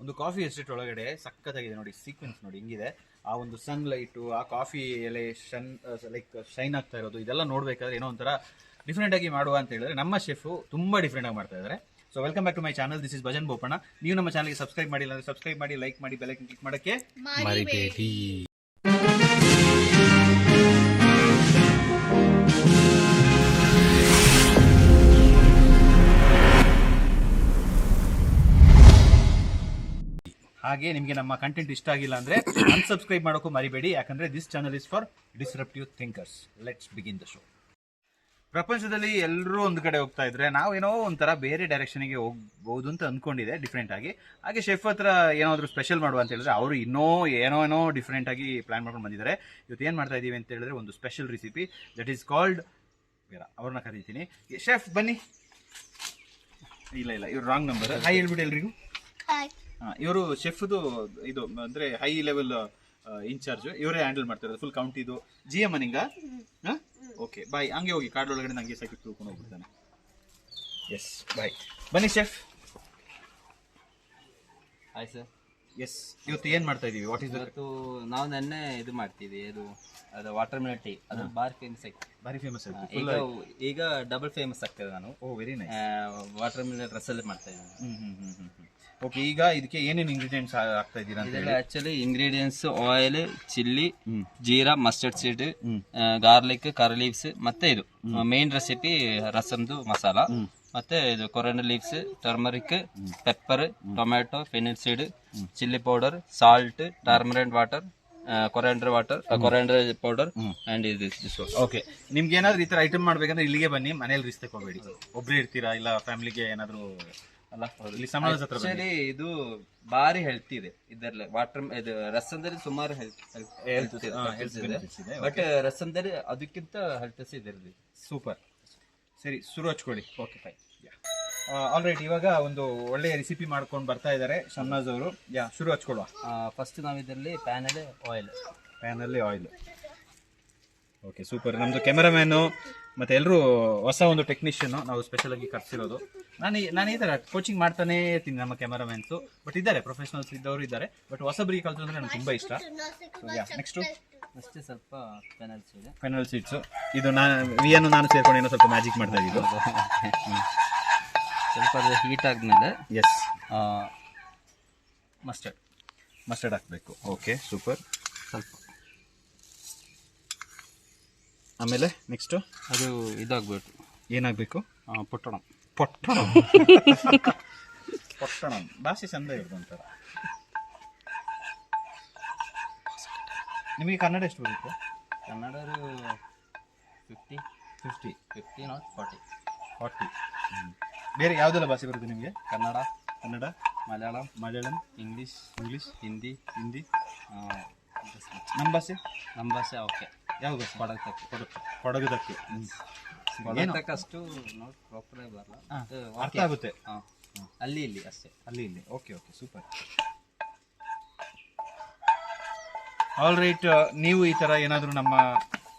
ಒಂದು coffee estate ಒಳಗಡೆ ಸಖತ್ತಾಗಿದೆ ನೋಡಿ, ಸೀಕ್ವೆನ್ಸ್ ನೋಡಿ ಹಿಂಗಿದೆ. ಆ ಒಂದು ಸನ್ ಲೈಟು, ಆ ಕಾಫಿ ಎಲೆ ಶೈನ್ ಆಗ್ತಾ ಇರೋದು, ಇದೆಲ್ಲ ನೋಡ್ಬೇಕಾದ್ರೆ ಏನೋ ಒಂಥರ ಡಿಫ್ರೆಂಟ್ ಆಗಿ ಮಾಡುವ ಅಂತ ಹೇಳಿದ್ರೆ ನಮ್ಮ ಶೆಫ್ ತುಂಬಾ ಡಿಫ್ರೆಂಟ್ ಆಗಿ ಮಾಡ್ತಾ ಇದ್ದಾರೆ. So welcome back to my channel, this is Bhajan Bopanna. ನೀವು ನಮ್ಮ ಚಾನಲ್ಗೆ ಸಬ್ಸ್ಕ್ರೈಬ್ ಮಾಡಿಲ್ಲ ಅಂದ್ರೆ ಸಬ್ಸ್ಕ್ರೈಬ್ ಮಾಡಿ, ಲೈಕ್ ಮಾಡಿ, ಬೆಲ್ ಐಕಾನ್ ಕ್ಲಿಕ್ ಮಾಡಕ್ಕೆ ಮರಿಬೇಡಿ. ಹಾಗೆ ನಿಮಗೆ ನಮ್ಮ ಕಂಟೆಂಟ್ ಇಷ್ಟ ಆಗಿಲ್ಲ ಅಂದ್ರೆ ಅನ್ಸಬ್ಸ್ಕ್ರೈಬ್ ಮಾಡೋಕ್ಕೂ ಮರಿಬೇಡಿ, ಯಾಕಂದ್ರೆ this channel is for disruptive thinkers. Let's begin the show. ಪ್ರಪಂಚದಲ್ಲಿ ಎಲ್ಲರೂ ಒಂದು ಕಡೆ ಹೋಗ್ತಾ ಇದ್ರೆ ನಾವೇನೋ ಒಂಥರ ಬೇರೆ ಡೈರೆಕ್ಷನ್ಗೆ ಹೋಗ್ಬೋದು ಅಂತ ಅನ್ಕೊಂಡಿದೆ ಡಿಫ್ರೆಂಟ್ ಆಗಿ. ಹಾಗೆ ಶೆಫ್ ಹತ್ರ ಏನಾದರೂ ಸ್ಪೆಷಲ್ ಮಾಡುವ ಅಂತ ಹೇಳಿದ್ರೆ ಅವರು ಏನೋ ಡಿಫ್ರೆಂಟ್ ಆಗಿ ಪ್ಲಾನ್ ಮಾಡ್ಕೊಂಡು ಬಂದಿದ್ದಾರೆ. ಇವತ್ತು ಏನು ಮಾಡ್ತಾ ಇದೀವಿ ಅಂತ ಹೇಳಿದ್ರೆ ಒಂದು special recipe that is called ಅವ್ರನ್ನ ಕರೀತೀನಿ. ಶೆಫ್ ಬನ್ನಿ. ಇಲ್ಲ ಇವ್ರು ರಾಂಗ್ ನಂಬರ್. ಹಾಯ್ ಹೇಳ್ಬಿಟ್ಟು ಎಲ್ರಿಗೂ. ಇವರು ಶೆಫ್ದು ಇದು ಅಂದ್ರೆ ಹೈ ಲೆವೆಲ್ ಇನ್ಚಾರ್ಜ್, ಇವರೇ ಹ್ಯಾಂಡಲ್ ಮಾಡ್ತಾರೆ ಫುಲ್ ಕೌಂಟ್. ಇದು ಜಿ ಎಮ್ ನಿಂಗ. Okay boy. ಹಂಗೆ ಹೋಗಿ ಕಾರ್ಡ್ ಒಳಗಡೆ ನಂಗೆ ಸಾಕಿ ತಿಳ್ಕೊಂಡು ಹೋಗ್ಬಿಡ್ತಾನೆ. Yes boy. ಬನ್ನಿ ಶೆಫ್. Hi sir. ಎಸ್, ಇವತ್ತು ಏನ್ ಮಾಡ್ತಾ ಇದೀವಿ? ವಾಟ್ ಇಸ್ ಇವತ್ತು ನಾವು ನೆನ್ನೆ ಇದು ಮಾಡ್ತೀವಿ, ಅದು ವಾಟರ್ ಮಿಲನ್ ಟೀ. ಅದು ಬಾರಿ ಫೇಮಸ್ ಆಯ್ತು, ಬಾರಿ ಫೇಮಸ್ ಆಯ್ತು. ಈಗ ಡಬಲ್ ಫೇಮಸ್ ಆಗ್ತದೆ. ನಾನು ವೆರಿ ನೈಸ್ ವಾಟರ್ ಮಿಲನ್ ರಸಲ್ಲಿ ಮಾಡ್ತಾ ಇದ್ದೀನಿ. ಓಕೆ, ಈಗ ಇದಕ್ಕೆ ಏನೇನು ಇಂಗ್ರೀಡಿಯೆಂಟ್ಸ್ ಆಗ್ತಾ ಇದ್ದೀರಾ? ಇದೆಲ್ಲ actually ingredients oil, chilli, jeera, mustard seed, garlic, curry leaves, ಮತ್ತೆ ಇದು ಮೇನ್ ರೆಸಿಪಿ ರಸಮ್ದು ಮಸಾಲ, ಮತ್ತೆ ಇದು coriander leaves, turmeric, pepper, tomato, fennel seed, chilli powder, salt, turmeric water, coriander powder and this. Okay, ನಿಮ್ಗೆ ಏನಾದ್ರು ಈ ತರ ಐಟಮ್ ಮಾಡ್ಬೇಕಂದ್ರೆ ಇಲ್ಲಿಗೆ ಬನ್ನಿ, ಮನೇಲಿ ರಿಸ್ಕ್ ತಗೋಬೇಡಿ. ಒಬ್ರೇ ಇರ್ತೀರಾ ಇಲ್ಲ ಫ್ಯಾಮಿಲಿಗೆ ಏನಾದ್ರು ಅಲ್ಲ, ಇಲ್ಲಿ ಸಮಾಜ ಹತ್ರ ಆಕ್ಚುಲಿ ಇದು ಬಾರಿ ಹೆಲ್ತ್ ಇದೆ ಇದರಲ್ಲಿ. ವಾಟರ್ ಇದು ರಸಂದಲ್ಲಿ ಸುಮಾರು ಹೆಲ್ತ್ ಇದೆ, ಬಟ್ ರಸಂದಲ್ಲಿ ಅದಕ್ಕಿಂತ ಹೆಲ್ತ್ ಇದರಲ್ಲಿ. ಸೂಪರ್. ಸರಿ, ಶುರು ಹಚ್ಕೊಳ್ಳಿ. Okay fine. ಆಲ್ ರೈಟ್, ಇವಾಗ ಒಂದು ಒಳ್ಳೆಯ ರೆಸಿಪಿ ಮಾಡ್ಕೊಂಡು ಬರ್ತಾ ಇದ್ದಾರೆ ಶಮ್ನಾಜ್ ಅವರು. ಶುರು ಹಚ್ಕೊಳ್ಳುವ. ಫಸ್ಟ್ ನಾವು ಇದರಲ್ಲಿ ಪ್ಯಾನಲ್ಲಿ ಆಯಿಲ್. Okay, super. ನಮ್ದು ಕ್ಯಾಮೆರಾಮ್ಯಾನು ಮತ್ತೆ ಎಲ್ಲರೂ ಹೊಸ ಒಂದು ಟೆಕ್ನಿಷಿಯನ್ ನಾವು ಸ್ಪೆಷಲ್ ಆಗಿ ಕರ್ಸಿರೋದು. ನಾನು ಈ ತರ ಕೋಚಿಂಗ್ ಮಾಡ್ತಾನೆ ಇರ್ತೀನಿ ನಮ್ಮ ಕ್ಯಾಮೆರಾಮ್ಯಾನ್ಸು, ಬಟ್ ಇದ್ದಾರೆ ಪ್ರೊಫೆಷನಲ್ಸ್ ಇದ್ದವರು ಇದ್ದಾರೆ, ಬಟ್ ಹೊಸಬ್ರಿಗೆ ಕಲ್ತು ಅಂದ್ರೆ ನನಗೆ ತುಂಬಾ ಇಷ್ಟ. ನೆಕ್ಸ್ಟ್ ಅಷ್ಟೇ ಸ್ವಲ್ಪ ಫೆನಲ್ ಸೀಡ್ಸ್. ಇದು ನಾನು ಸೇರ್ಕೊಂಡು ಏನೋ ಸ್ವಲ್ಪ ಮ್ಯಾಜಿಕ್ ಮಾಡ್ತಾ ಇದ್ದು. ಸ್ವಲ್ಪ ಅದು ಹೀಟ್ ಆದ್ಮೇಲೆ ಎಸ್ ಮಸ್ಟರ್ಡ್ ಹಾಕಬೇಕು. Okay, super. ಸ್ವಲ್ಪ ಆಮೇಲೆ ನೆಕ್ಸ್ಟ್ ಅದು ಇದಾಗಬೇಕು. ಏನಾಗಬೇಕು? ಪೊಟ್ಟಣ ಭಾಷೆ ಚಂದ ಇರೋದು ಒಂಥರ. ನಿಮಗೆ ಕನ್ನಡ ಎಷ್ಟು ಬರುತ್ತೆ? ಕನ್ನಡ 50 ನಾಟ್ 40. ಬೇರೆ ಯಾವುದೆಲ್ಲ ಭಾಷೆ ಬರುತ್ತೆ ನಿಮಗೆ? ಕನ್ನಡ, ಮಲಯಾಳಂ, ಇಂಗ್ಲೀಷ್, ಹಿಂದಿ. ನಮ್ಮ ಭಾಷೆ ಓಕೆ. ಯಾವ ಭಾಷೆ? ಕೊಡಗುದಕ್ಕೆ ಅಷ್ಟು ನೋಟ್ ಪ್ರಾಪರ್ ಆಗಿ ಬರಲ್ಲ, ಅರ್ಥ ಆಗುತ್ತೆ. ಅಲ್ಲಿ ಇಲ್ಲಿ ಅಷ್ಟೇ, ಅಲ್ಲಿ. Okay, super. ಆಲ್ ರೈಟ್, ನೀವು ಈ ತರ ಏನಾದರೂ ನಮ್ಮ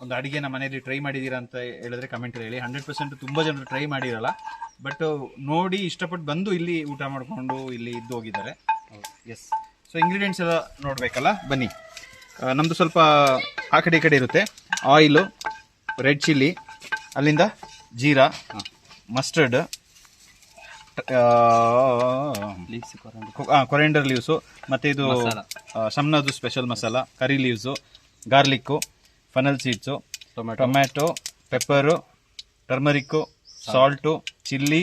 ಒಂದು ಅಡಿಗೆನ ಮನೆಯಲ್ಲಿ ಟ್ರೈ ಮಾಡಿದ್ದೀರಾ ಅಂತ ಹೇಳಿದ್ರೆ ಕಮೆಂಟ್ ಹೇಳಿ. 100% ತುಂಬ ಜನರು ಟ್ರೈ ಮಾಡಿರಲ್ಲ, ಬಟ್ ನೋಡಿ ಇಷ್ಟಪಟ್ಟು ಬಂದು ಇಲ್ಲಿ ಊಟ ಮಾಡಿಕೊಂಡು ಇಲ್ಲಿ ಇದ್ದು ಹೋಗಿದ್ದಾರೆ. ಎಸ್. ಸೊ ಇಂಗ್ರೀಡಿಯೆಂಟ್ಸ್ ಎಲ್ಲ ನೋಡಬೇಕಲ್ಲ, ಬನ್ನಿ. ನಮ್ಮದು ಸ್ವಲ್ಪ ಆ ಕಡೆ ಈ ಕಡೆ ಇರುತ್ತೆ. ಆಯಿಲು, ರೆಡ್ ಚಿಲ್ಲಿ, ಅಲ್ಲಿಂದ ಜೀರಾ, ಮಸ್ಟರ್ಡ್, ಕೊರಿಯಾಂಡರ್ ಲೀವ್ಸು, ಮತ್ತು ಇದು ಶಮ್ನಾದು special masala, curry leaves, garlic, fennel seeds, tomato, pepper, turmeric, salt, chilli,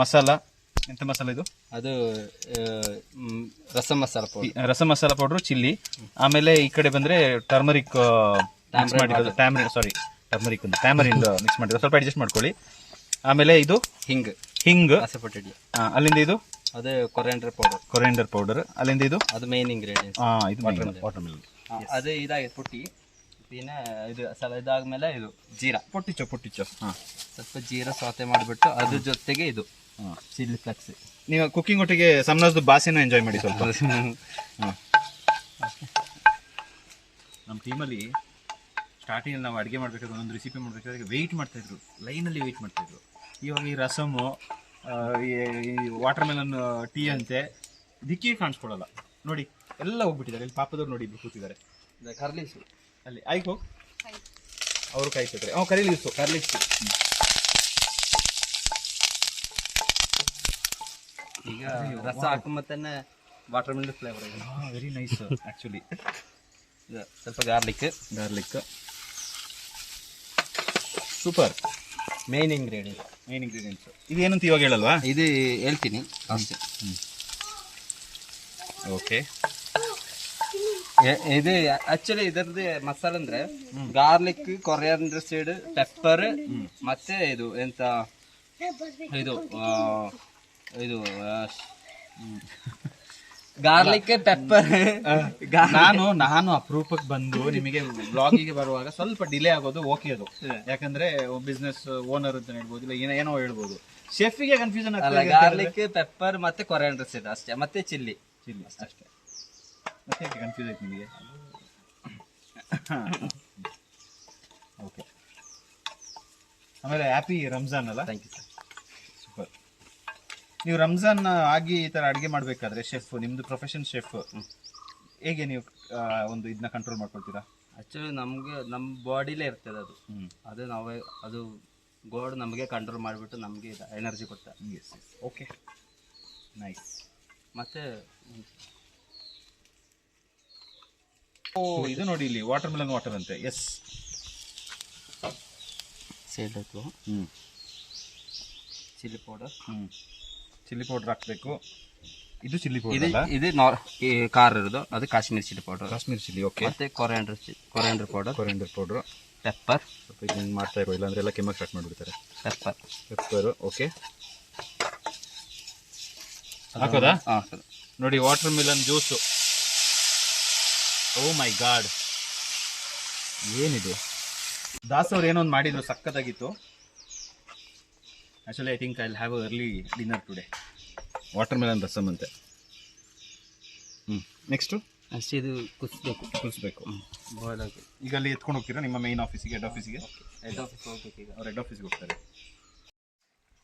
masala. ಎಂತ ಮಸಾಲ ಇದು? ಅದು ರಸಂ ಮಸಾಲ ಪೌಡ್ರು, ಚಿಲ್ಲಿ. ಆಮೇಲೆ ಈ ಕಡೆ ಬಂದರೆ ಟರ್ಮರಿಕ್ ಮಿಕ್ಸ್ ಮಾಡಿರೋದು, ಟ್ಯಾಮರಿನ್ ಮಿಕ್ಸ್ ಮಾಡಿರೋದು, ಸ್ವಲ್ಪ ಅಡ್ಜಸ್ಟ್ ಮಾಡ್ಕೊಳ್ಳಿ. ಆಮೇಲೆ ಇದು ಹಿಂಗ್. ಅಲ್ಲಿಂದ ಇದು ಅದು ಕೊರಿಯಾಂಡರ್ ಪೌಡರ್. ಅಲ್ಲಿಂದ ಇದು ಅದು ಮೇನ್ ಇಂಗ್ರೀಡಿಯೆಂಟ್ಸ್. ಇದು ವಾಟರ್ ಮಿಲನ್. ಅದು ಇದಾಗಿದೆ ಪುಟ್ಟಿ. പിന്നെ ಇದು ಇದಾದ್ಮೇಲೆ ಇದು ಜೀರಾ ಪೊಟ್ಟಿಚ್ಚೋ. ಸ್ವಲ್ಪ ಜೀರಾ ಸೌತೆ ಮಾಡಿಬಿಟ್ಟು ಅದ್ರ ಜೊತೆಗೆ ಇದು ಚಿಲ್ಲಿ ಫ್ಲೆಕ್ಸ್. ನೀವು ಕುಕಿಂಗ್ ಒಟ್ಟಿಗೆ ಸಮ್ನಾಜ್ದು ಭಾಷೆನ ಎಂಜಾಯ್ ಮಾಡಿ ಸ್ವಲ್ಪ. ನಮ್ಮ ಟೀಮಲ್ಲಿ ಸ್ಟಾರ್ಟಿಂಗಲ್ಲಿ ನಾವು ಅಡುಗೆ ಮಾಡಬೇಕಾದ್ರೆ ಒಂದೊಂದು ರೆಸಿಪಿ ಮಾಡಬೇಕಾದ್ರೆ ಲೈನಲ್ಲಿ ವೆಯ್ಟ್ ಮಾಡ್ತಾಯಿದ್ರು. ಇವಾಗ ಈ ರಸಮು, ಈ ವಾಟರ್ ಮೆಲನ್ ಟೀ ಅಂತೆ, ದಿಕ್ಕಿಗೆ ಕಾಣಿಸ್ಕೊಳಲ್ಲ ನೋಡಿ, ಎಲ್ಲ ಹೋಗ್ಬಿಟ್ಟಿದ್ದಾರೆ. ಇಲ್ಲಿ ಪಾಪದವ್ರು ನೋಡಿ ಇಬ್ರು ಕೂತಿದ್ದಾರೆ ಕರ್ಲಿ ಲೀವ್ಸ್ ಅಲ್ಲಿ. ಆಯ್ತು ಹೋಗಿ ಅವರು ಕಾಯ್ತಿದ್ರೆ ಕರಿ ಲೀವ್ಸು. ಈಗ ರಸ ಹಾಕೊಂಬತ್ತೇನೆ ವಾಟರ್ ಮಿಲನ್ ಫ್ಲೇವರ್ ಇದೆ. Very nice actually. ಸ್ವಲ್ಪ ಗಾರ್ಲಿಕ್ ಸೂಪರ್. ಮೇನ್ ಇಂಗ್ರೀಡಿಯೆಂಟ್ಸ್ ಇದೇನಂತ ಇವಾಗ ಹೇಳಲ್ವಾ? ಇದು ಹೇಳ್ತೀನಿ ಅಷ್ಟೇ. ಓಕೆ, ಇದು ಆಕ್ಚುಲಿ ಇದರದ್ದು ಮಸಾಲೆ ಅಂದ್ರೆ ಗಾರ್ಲಿಕ್, ಕೊರಿಯಾಂಡರ್ ಸೀಡ್, ಪೆಪ್ಪರ್ ಮತ್ತೆ ಇದು ಎಂತ ಇದು ಇದು ಗಾರ್ಲಿಕ್ ಪೆಪ್ಪರ್. ನಾನು ಅಪರೂಪಕ್ಕೆ ಬಂದು ನಿಮಗೆ ಬ್ಲಾಗಿಗೆ ಬರುವಾಗ ಸ್ವಲ್ಪ ಡಿಲೇ ಆಗೋದು ಓಕೆ ಅದು, ಯಾಕಂದ್ರೆ ಬಿಸ್ನೆಸ್ ಓನರ್ ಅಂತ ಹೇಳ್ಬೋದು, ಇಲ್ಲ ಏನೋ ಹೇಳ್ಬೋದು. ಶೆಫ್ಗೆ ಕನ್ಫ್ಯೂಷನ್ ಅಲ್ಲ, ಗಾರ್ಲಿಕ್ ಪೆಪ್ಪರ್ ಮತ್ತೆ ಕೊರಿಯಾಂಡರ್ ಸೀಡ್ ಅಷ್ಟೇ, ಮತ್ತೆ ಚಿಲ್ಲಿ ಅಷ್ಟೇ. ಮತ್ತೆ ಕನ್ಫ್ಯೂಸ್ ಆಯ್ತು ನಿಮಗೆ? ಓಕೆ, ಆಮೇಲೆ ಹ್ಯಾಪಿ ರಂಜಾನ್ ಅಲ್ಲ? Thank you sir. ಸೂಪರ್. ನೀವು ರಂಜಾನ್ ಆಗಿ ಈ ತರ ಅಡುಗೆ ಮಾಡಬೇಕಾದ್ರೆ ಶೆಫ್, ನಿಮ್ದು ಪ್ರೊಫೆಷನ್ ಶೆಫ್, ಹೇಗೆ ನೀವು ಒಂದು ಇದನ್ನ ಕಂಟ್ರೋಲ್ ಮಾಡ್ಕೊಳ್ತೀರಾ? ಆಕ್ಚುಲಿ ನಮ್ಗೆ ನಮ್ಮ ಬಾಡಿಲೇ ಇರ್ತದೆ ಅದು. ಅದು ನಾವೇ ಅದು ಗೋಡ್ ನಮಗೆ ಕಂಟ್ರೋಲ್ ಮಾಡಿಬಿಟ್ಟು ನಮಗೆ ಎನರ್ಜಿ ಕೊಡ್ತಾರೆ. Okay, nice. ಮತ್ತೆ ಇದು ನೋಡಿ, ಇಲ್ಲಿ ವಾಟರ್ ಮೆಲನ್ ವಾಟರ್ ಅಂತೆ. ಎಸ್, ಸೇರ್ಬೇಕು. Chilli powder. ಚಿಲ್ಲಿ ಪೌಡರ್ ಹಾಕ್ಬೇಕು. ಇದು ಚಿಲ್ಲಿ ಪೌಡರ್, ಇದು ಖಾರ ಇರೋದು ಅದು Kashmiri chilli powder. Kashmiri chilli. Okay. ಮತ್ತೆ ಕೊರಿಯಾಂಡರ್ ಪೌಡರ್, ಪೆಪ್ಪರ್. ಇದನ್ನ ಮಾಡ್ತಾ ಇರೋ, ಇಲ್ಲಾಂದ್ರೆ ಎಲ್ಲ ಕೆಮ್ಮಕ್ಕೆ ಸ್ಟಾರ್ಟ್ ಮಾಡಿಬಿಡ್ತಾರೆ. ಪೆಪ್ಪರ್. ಓಕೆ, ಹಾಕೋದಾ? ನೋಡಿ, watermelon juice. Oh my God, ಏನಿದೆ? ದಾಸ್ ಅವ್ರು ಏನೊಂದು ಮಾಡಿದ್ರು, ಸಕ್ಕತ್ತಾಗಿತ್ತು. Actually I think I will have a early dinner today. Water melon rasam ಅಂತೆ. ನೆಕ್ಸ್ಟು ಅಷ್ಟೇ, ಇದು ಕುದಿಸ್ಬೇಕು. ಬಾಯ್ಲ್ ಆಗಿ ಈಗ ಅಲ್ಲಿ ಎತ್ಕೊಂಡು ಹೋಗ್ತೀರಾ ನಿಮ್ಮ ಮೇನ್ ಆಫೀಸಿಗೆ, ಹೆಡ್ ಆಫೀಸಿಗೆ? ಹೆಡ್ ಆಫೀಸ್ ಹೋಗ್ಬೇಕು. ಈಗ ಅವ್ರು ಹೆಡ್ ಆಫೀಸ್ಗೆ ಹೋಗ್ತಾರೆ.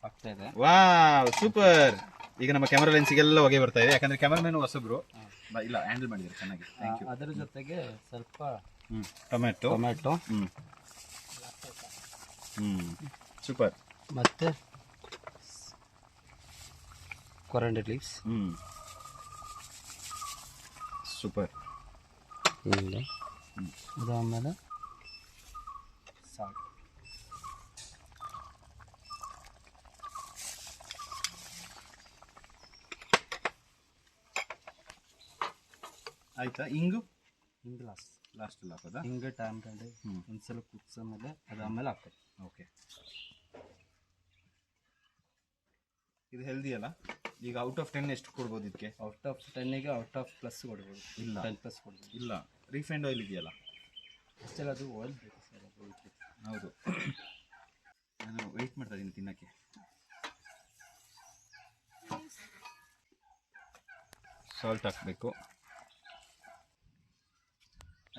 ಆಗ್ತಾ ಇದೆ. Wow, super. ಈಗ ನಮ್ಮ ಕ್ಯಾಮರಾ ಲೆನ್ಸಿಗೆಲ್ಲ ಹೊಗೆ ಬರ್ತಾ ಇದೆ, ಯಾಕಂದ್ರೆ ಕ್ಯಾಮರಾಮನ್ ಹೊಸಬ್ರು, ಇಲ್ಲ ಹ್ಯಾಂಡಲ್ ಮಾಡಿದ್ದಾರೆ ಚೆನ್ನಾಗಿ. Thank you. ಅದರ ಜೊತೆಗೆ ಸ್ವಲ್ಪ ಟೊಮೆಟೊ. ಸೂಪರ್. ಮತ್ತೆ ಕೊರಿಯಾಂಡರ್ ಲೀವ್ಸ್. ಸೂಪರ್. ಅದಾದ್ಮೇಲೆ ಸಾಲ್ಟ್. ಆಯ್ತಾ? ಇಂಗು ಲಾಸ್ಟ್ ಎಲ್ಲ ಹಾಕೋದಾ? ಹಿಂಗೆ ಟೈಮ್ರಲ್ಲಿ ಒಂದ್ಸಲ ಕುದಿಸೋ ಮೇಲೆ ಅದಾದ್ಮೇಲೆ ಹಾಕ್ತಾರೆ. ಓಕೆ, ಇದು ಹೆಲ್ದಿ ಅಲ್ಲ? ಈಗ ಔಟ್ ಆಫ್ 10 ಎಷ್ಟು ಕೊಡ್ಬೋದು ಇದಕ್ಕೆ? ಔಟ್ ಆಫ್ 10ಗೆ ಔಟ್ ಆಫ್ ಪ್ಲಸ್ ಕೊಡ್ಬೋದು. ಇಲ್ಲ, 10+ ಕೊಡ್ಬೋದು. ಇಲ್ಲ, ರಿಫೈಂಡ್ ಆಯಿಲ್ ಇದೆಯಲ್ಲ, ಆ್ಯಕ್ಚುಲಿ ಅದು ಆಯಿಲ್ ಬೇಕು ಸರ್. ಹೌದು, ನಾನು ವೆಯ್ಟ್ ಮಾಡ್ತಾ ಇದ್ದೀನಿ ತಿನ್ನೋಕ್ಕೆ. ಸಾಲ್ಟ್ ಹಾಕಬೇಕು.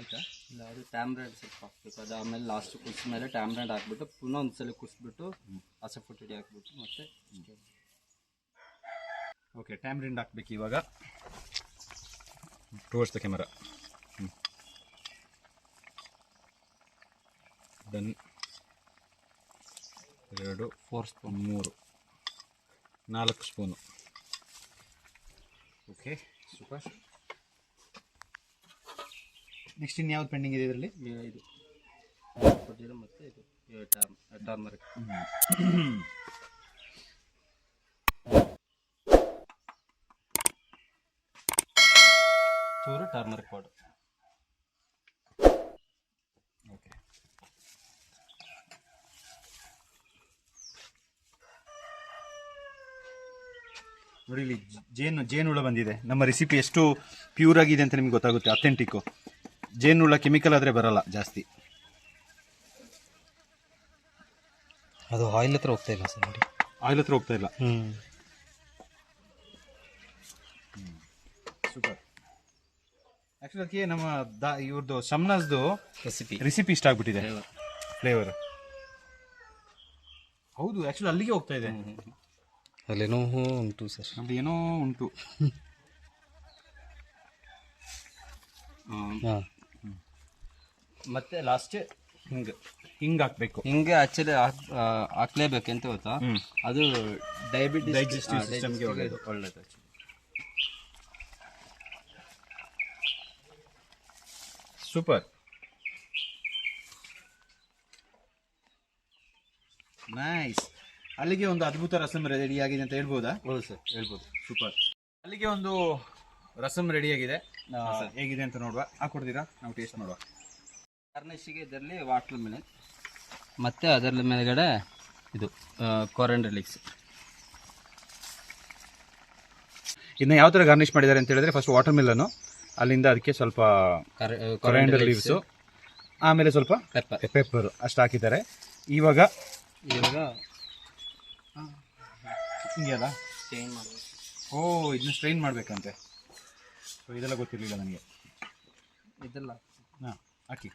ಆಯ್ತಾ? ಇಲ್ಲ, ಅದು ಟ್ಯಾಮ್ರೆಂಡ್ ಸ್ವಲ್ಪ ಹಾಕ್ಬೇಕು. ಅದು ಆಮೇಲೆ ಲಾಸ್ಟ್ ಕುದಿದ ಮೇಲೆ ಟ್ಯಾಮ್ರೆಂಡ್ ಹಾಕ್ಬಿಟ್ಟು ಪುನಃ ಒಂದ್ಸಲ ಕುದಿಸ್ಬಿಟ್ಟು ಹಸಿಪುಡಿ ಹಾಕ್ಬಿಟ್ಟು ಮತ್ತೆ ಓಕೆ, ಟ್ಯಾಮ್ರಿಂಡ್ ಹಾಕ್ಬೇಕು ಇವಾಗ. Towards the camera. Done. 2 4 spoon 3 4 spoon. Okay, super. Next ಇನ್ನು ಯಾವ್ದು ಪೆಂಡಿಂಗ್ ಇದೆ ಇದರಲ್ಲಿ? ಇದು ಕೊಟ್ಟಿರೋ ಮತ್ತು ಇದು ಟರ್ಮರಿಕ್. ಚೂರು ಟರ್ಮರಿಕ್ ಪೌಡರ್. ಓಕೆ, ನೋಡಿ ಇಲ್ಲಿ ಜೇನುಹುಳ ಬಂದಿದೆ. ನಮ್ಮ ರೆಸಿಪಿ ಎಷ್ಟು ಪ್ಯೂರ್ ಆಗಿದೆ ಅಂತ ನಿಮ್ಗೆ ಗೊತ್ತಾಗುತ್ತೆ. ಅಥೆಂಟಿಕ್ಕು ಜೇನುಹುಳ ಕೆಮಿಕಲ್ ಆದರೆ ಬರಲ್ಲ ಜಾಸ್ತಿ. ಅದು ಆಯಿಲ್ ಹತ್ರ ಹೋಗ್ತಾ ಇಲ್ಲ ಸರ್. ನೋಡಿ, ಆಯಿಲ್ ಹತ್ರ ಹೋಗ್ತಾ ಇಲ್ಲ. ಸೂಪರ್. ಆ್ಯಕ್ಚುಲಿ ಅದಕ್ಕೆ ನಮ್ಮ ಇವ್ರದ್ದು ಶಮ್ನಾಜ್ದು ರೆಸಿಪಿ ಇಷ್ಟ ಆಗ್ಬಿಟ್ಟಿದೆ. ಫ್ಲೇವರ್ ಹೌದು, ಆ್ಯಕ್ಚುಲಿ ಅಲ್ಲಿಗೆ ಹೋಗ್ತಾ ಇದೆ. ಅಲ್ಲೇನೋ ಉಂಟು ಸರ್, ನಮ್ದು ಏನೋ ಉಂಟು. ಮತ್ತೆ ಲಾಸ್ಟ್ ಹಿಂಗೆ ಹಾಕ್ಬೇಕು. ಹಿಂಗೆ ಆಕ್ಚುಲಿ ಹಾಕ್ಲೇಬೇಕು ಎಂತ ಗೊತ್ತಾ, ಅದು ಡಯಾಬಿಟಿಸ್ ಡೈಜೆಸ್ಟಿವ್ ಸಿಸ್ಟಮ್ಗೆ ಒಳ್ಳೆಯದು. ಒಳ್ಳೇದು. Super, nice. ಅಲ್ಲಿಗೆ ಒಂದು ಅದ್ಭುತ ರಸಂ ರೆಡಿ ಆಗಿದೆ ಅಂತ ಹೇಳ್ಬೋದಾ? ಹೌದು ಸರ್, ಹೇಳ್ಬೋದು. ಸೂಪರ್. ಅಲ್ಲಿಗೆ ಒಂದು ರಸಂ ರೆಡಿ ಆಗಿದೆ. ಹೇಗಿದೆ ಅಂತ ನೋಡುವ, ಹಾಕೊಡ್ತೀರಾ? ನಾವು ಟೇಸ್ಟ್ ಮಾಡುವ. ಗಾರ್ನಿಶಿಗೆ ಇದರಲ್ಲಿ ವಾಟರ್ ಮೆಲನ್ ಮತ್ತೆ ಅದರ ಮೇಲ್ಗಡೆ ಇದು ಕೊರಂಡರ್ ಲೀವ್ಸ್. ಇನ್ನು ಯಾವ ಥರ ಗಾರ್ನಿಷ್ ಮಾಡಿದ್ದಾರೆ ಅಂತ ಹೇಳಿದ್ರೆ, ಫಸ್ಟ್ ವಾಟರ್ ಮಿಲ್ಲನ್ನು, ಅಲ್ಲಿಂದ ಅದಕ್ಕೆ ಸ್ವಲ್ಪ ಕೊರಿಯಾಂಡರ್ ಲೀವ್ಸು, ಆಮೇಲೆ ಸ್ವಲ್ಪ ಪೆಪ್ಪರ್ ಅಷ್ಟು ಹಾಕಿದ್ದಾರೆ. ಇವಾಗ ಹಿಂಗೆ ಅಲ್ಲ, ಓ ಇದನ್ನ ಸ್ಟ್ರೈನ್ ಮಾಡಬೇಕಂತೆ. ಸೊ ಇದೆಲ್ಲ ಗೊತ್ತಿರಲಿಲ್ಲ ನನಗೆ. ಇದೆಲ್ಲ ಹಾಂ ಹಾಕಿ.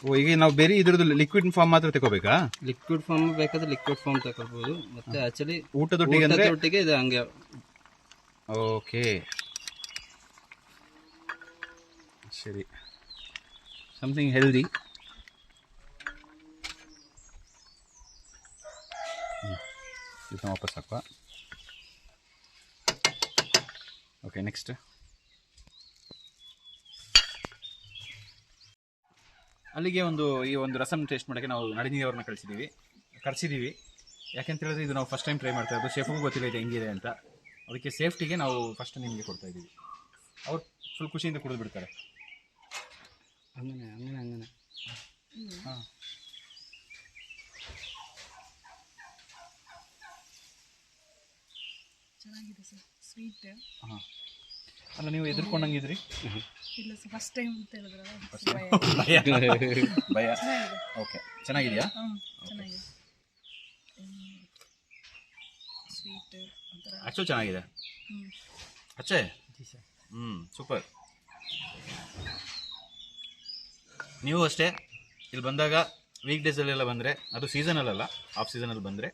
ಓ ಈಗ ನಾವು ಬೇರೆ ಇದ್ರದ್ದು ಲಿಕ್ವಿಡ್ ಫಾರ್ಮ್ ಮಾತ್ರ ತಗೋಬೇಕಾ? ಲಿಕ್ವಿಡ್ ಫಾರ್ಮ್ ಬೇಕಾದ್ರೆ ಲಿಕ್ವಿಡ್ ಫಾರ್ಮ್ ತಗೊಳ್ಬೋದು. ಮತ್ತೆ ಆಕ್ಚುಲಿ ಊಟದೊಟ್ಟಿಗೆ ಅಂದರೆ ಒಟ್ಟಿಗೆ ಇದು ಹಂಗೆ. ಓಕೆ ಸರಿ, ಸಮಥಿಂಗ್ ಹೆಲ್ದಿ. ಇದನ್ನ ವಾಪಸ್ ಹಾಕುವ. ಓಕೆ, ನೆಕ್ಸ್ಟ್ ಅಲ್ಲಿಗೆ ಈ ಒಂದು ರಸಂ ಟೇಸ್ಟ್ ಮಾಡೋಕ್ಕೆ ನಾವು ನಳಿನಿ ಅವ್ರನ್ನ ಕರೆಸಿದ್ದೀವಿ. ಯಾಕೆಂತ ಹೇಳಿದ್ರೆ ಇದು ನಾವು ಫಸ್ಟ್ ಟೈಮ್ ಟ್ರೈ ಮಾಡ್ತಾ ಇರೋದು. ಶೆಫ್ಗೂ ಗೊತ್ತಿಲ್ಲ ಇದು ಹೆಂಗಿದೆ ಅಂತ. ಅದಕ್ಕೆ ಸೇಫ್ಟಿಗೆ ನಾವು ಫಸ್ಟ್ ನಿಮಗೆ ಕೊಡ್ತಾ ಇದ್ದೀವಿ. ಅವ್ರು ಫುಲ್ ಖುಷಿಯಿಂದ ಕುಡಿದು ಬಿಡ್ತಾರೆ. ಹಂಗನೆ ಹಾಂ, ಚೆನ್ನಾಗಿದೆ ಸರ್, ಸ್ವೀಟ್. ಹಾಂ. ಅಲ್ಲ, ನೀವು ಎದುರ್ಕೊಂಡಂಗಿದ್ರಿ? ಇಲ್ಲ ಸರ್, ಫಸ್ಟ್ ಟೈಮ್ ಅಂತ ಹೇಳಿದ್ರಲ್ಲ, ಭಯ. ಓಕೆ, ಚೆನ್ನಾಗಿದೆಯಾ? ಚೆನ್ನಾಗಿದೆ. ಸ್ವೀಟ್ ಒಂಥರ. ಆ್ಯಕ್ಚುಲಿ ಚೆನ್ನಾಗಿದೆ. ಅಚ್ಚೆ, ಸೂಪರ್. ನೀವು ಅಷ್ಟೇ ಇಲ್ಲಿ ಬಂದಾಗ ವೀಕ್ ಡೇಸಲ್ಲೆಲ್ಲ ಬಂದರೆ, ಅದು ಸೀಸನಲ್ಲ, ಆಫ್ ಸೀಸನಲ್ಲಿ ಬಂದರೆ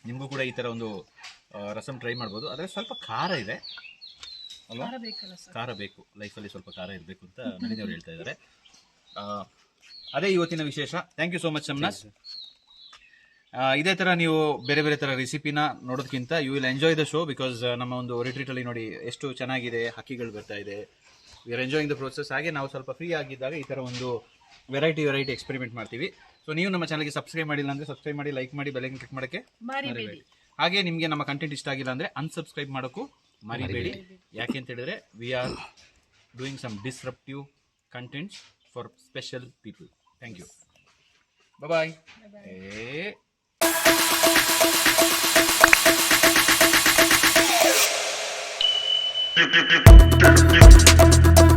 ನಿಮಗೂ ಕೂಡ ಈ ಥರ ಒಂದು ರಸಂ ಟ್ರೈ ಮಾಡ್ಬೋದು. ಆದರೆ ಸ್ವಲ್ಪ ಖಾರ ಇದೆ ಅಲ್ವಾ? ಖಾರ ಬೇಕಲ್ಲ ಸರ್? ಖಾರ ಬೇಕು, ಲೈಫಲ್ಲಿ ಸ್ವಲ್ಪ ಖಾರ ಇರಬೇಕು ಅಂತ ನಳಿನಿಯವರು ಹೇಳ್ತಾ ಇದ್ದಾರೆ. ಅದೇ ಇವತ್ತಿನ ವಿಶೇಷ. ಥ್ಯಾಂಕ್ ಯು ಸೋ ಮಚ್ ಶಮ್ನಾಸ್. ಇದೇ ಥರ ನೀವು ಬೇರೆ ಬೇರೆ ಥರ ರೆಸಿಪಿನ ನೋಡೋದಕ್ಕಿಂತ you will enjoy the show. Because ನಮ್ಮ ಒಂದು ರಿಟ್ರೀಟಲ್ಲಿ ನೋಡಿ ಎಷ್ಟು ಚೆನ್ನಾಗಿದೆ, ಹಕ್ಕಿಗಳು ಬರ್ತಾ ಇದೆ. We are enjoying the process. ಹಾಗೆ ನಾವು ಸ್ವಲ್ಪ ಫ್ರೀ ಆಗಿದ್ದಾಗ ಈ ಥರ ಒಂದು ವೆರೈಟಿ ಎಕ್ಸ್ಪೆರಿಮೆಂಟ್ ಮಾಡ್ತೀವಿ. ಸೊ ನೀವು ನಮ್ಮ ಚಾನಲ್ಗೆ ಸಬ್ಸ್ಕ್ರೈಬ್ ಮಾಡಿಲ್ಲ ಅಂದರೆ ಸಬ್ಸ್ಕ್ರೈಬ್ ಮಾಡಿ, ಲೈಕ್ ಮಾಡಿ, ಬೆಲ್ ಕ್ಲಿಕ್ ಮಾಡೋಕ್ಕೆ ಮರಿಬೇಡಿ. ಹಾಗೆ ನಿಮಗೆ ನಮ್ಮ ಕಂಟೆಂಟ್ ಇಷ್ಟ ಆಗಿಲ್ಲ ಅಂದರೆ ಅನ್ಸಬ್ಸ್ಕ್ರೈಬ್ ಮಾಡೋಕ್ಕೂ ಮರಿಬೇಡಿ. ಯಾಕೆ ಅಂತ ಹೇಳಿದ್ರೆ we are doing some disruptive contents for special people. Thank you, bye. Thank you.